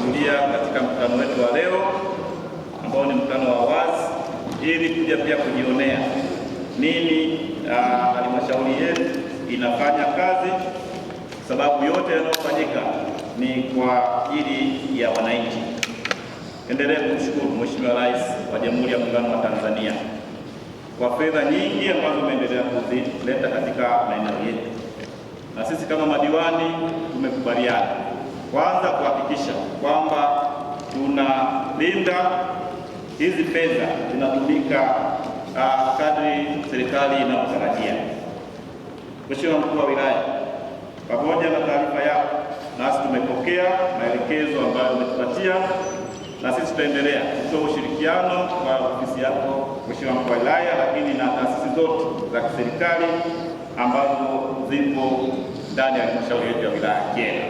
kuhudhuria katika mkutano wetu wa leo ambao ni mkutano wa wazi, ili kuja pia kujionea nini halmashauri yetu inafanya kazi, sababu yote yanayofanyika ni kwa ajili ya wananchi. Endelee kumshukuru Mheshimiwa Rais wa Jamhuri ya Muungano wa Tanzania kwa fedha nyingi ambazo umeendelea kuzileta katika maeneo yetu, na sisi kama madiwani tumekubaliana kwanza kuhakikisha kwamba tunalinda hizi fedha zinatumika kadri serikali inavyotarajia. Mheshimiwa Mkuu wa Wilaya, pamoja na taarifa yako, nasi tumepokea maelekezo ambayo umetupatia, na sisi tutaendelea kutoa ushirikiano kwa ofisi yako Mheshimiwa Mkuu wa Wilaya, lakini na taasisi zote za kiserikali ambazo zipo ndani ya halmashauri yetu ya wilaya ya Kyela.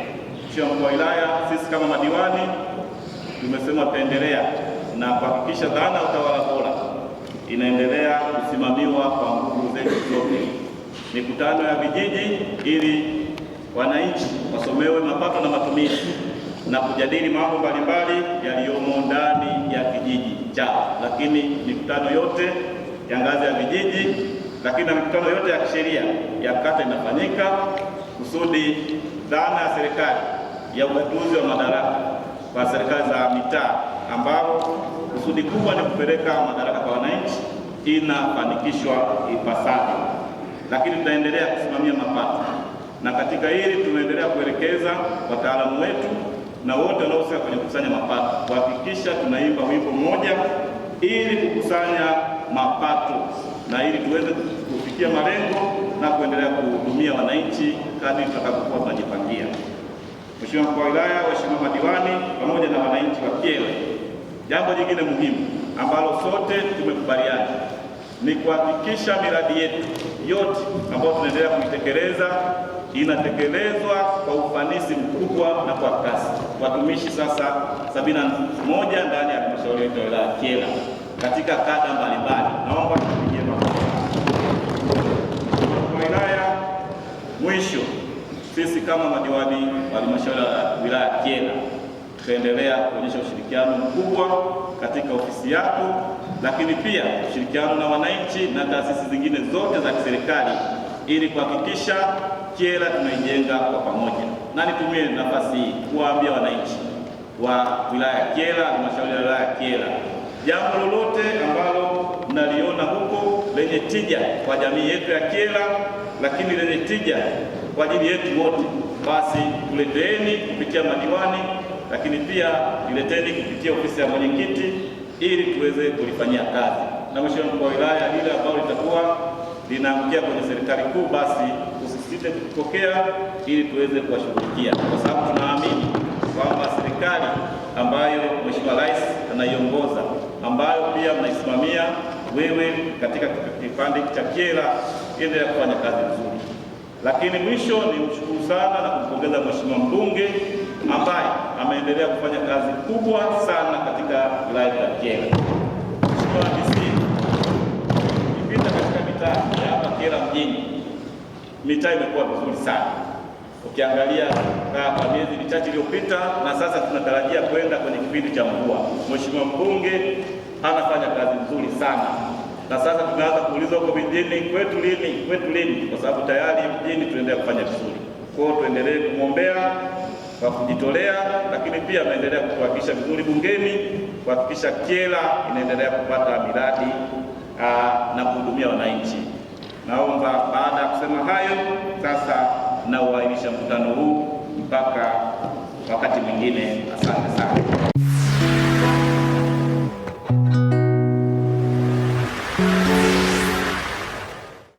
Mheshimiwa Mkuu wa Wilaya, sisi kama madiwani tumesema tutaendelea na kuhakikisha dhana ya utawala bora inaendelea kusimamiwa kwa nguvu zetu zote. Mikutano ya vijiji ili wananchi wasomewe mapato na matumizi na kujadili mambo mbalimbali yaliyomo ndani ya kijiji chao, lakini mikutano yote ya ngazi ya vijiji, lakini na mikutano yote ya kisheria ya kata inafanyika kusudi dhana ya serikali ya ugatuzi wa madaraka kwa serikali za mitaa, ambao kusudi kubwa ni kupeleka madaraka kwa wananchi, inafanikishwa ipasavyo. Lakini tunaendelea kusimamia mapato, na katika hili tunaendelea kuelekeza wataalamu wetu na wote wanaohusika kwenye kukusanya mapato kuhakikisha tunaimba wimbo mmoja ili kukusanya mapato na ili tuweze kufikia malengo na kuendelea kuhudumia wananchi kadri tutakapokuwa tunajipangia. Mheshimiwa Mkuu wa Wilaya, waheshimiwa madiwani pamoja na wananchi wa Kyela, jambo jingine muhimu ambalo sote tumekubaliana ni kuhakikisha miradi yetu yote ambayo tunaendelea kuitekeleza inatekelezwa kwa ufanisi mkubwa na kwa kasi. Watumishi sasa 71 ndani ya halmashauri yetu ya wilaya ya Kyela katika kada mbalimbali, naomba tupigie makofi. Kwa wilaya, mwisho, sisi kama madiwani wa halmashauri ya wilaya ya Kyela tutaendelea kuonyesha ushirikiano mkubwa katika ofisi yako, lakini pia ushirikiano na wananchi na taasisi zingine zote za kiserikali ili kuhakikisha Kyela tunaijenga kwa pamoja. Na nitumie nafasi hii kuwaambia wananchi wa wilaya ya Kyela, halmashauri ya wilaya ya Kyela, jambo lolote ambalo mnaliona huko lenye tija kwa jamii yetu ya Kyela, lakini lenye tija kwa ajili yetu wote, basi tuleteeni kupitia madiwani, lakini pia nileteni kupitia ofisi ya mwenyekiti ili tuweze kulifanyia kazi. Na Mheshimiwa Mkuu wa Wilaya, ile ambalo litakuwa linaangukia kwenye serikali kuu, basi usisite kupokea ili tuweze kuwashughulikia, kwa sababu tunaamini kwamba serikali ambayo Mheshimiwa Rais anaiongoza, ambayo pia mnaisimamia wewe katika kipande cha Kyela, endelea kufanya kazi nzuri. Lakini mwisho ni mshukuru sana na kumpongeza Mheshimiwa mbunge ambaye ameendelea kufanya kazi kubwa sana katika wilaya ya Kyela. Mheshimiwa DC, ukipita katika mitaa ya hapa Kyela mjini, mitaa imekuwa vizuri sana. Ukiangalia kwa miezi michache iliyopita na sasa tunatarajia kwenda kwenye kipindi cha mvua, Mheshimiwa mbunge anafanya kazi nzuri sana. Na sasa tunaanza kuuliza huko vijijini, kwetu lini, kwa sababu tayari mjini tunaendelea kufanya vizuri. Kwa hiyo tuendelee kumwombea kwa kujitolea, lakini pia ameendelea kutuhakikisha vizuri bungeni kuhakikisha Kyela inaendelea kupata miradi na kuhudumia wananchi. Naomba baada ya kusema hayo, sasa nauahirisha mkutano huu mpaka wakati mwingine. Asante sana.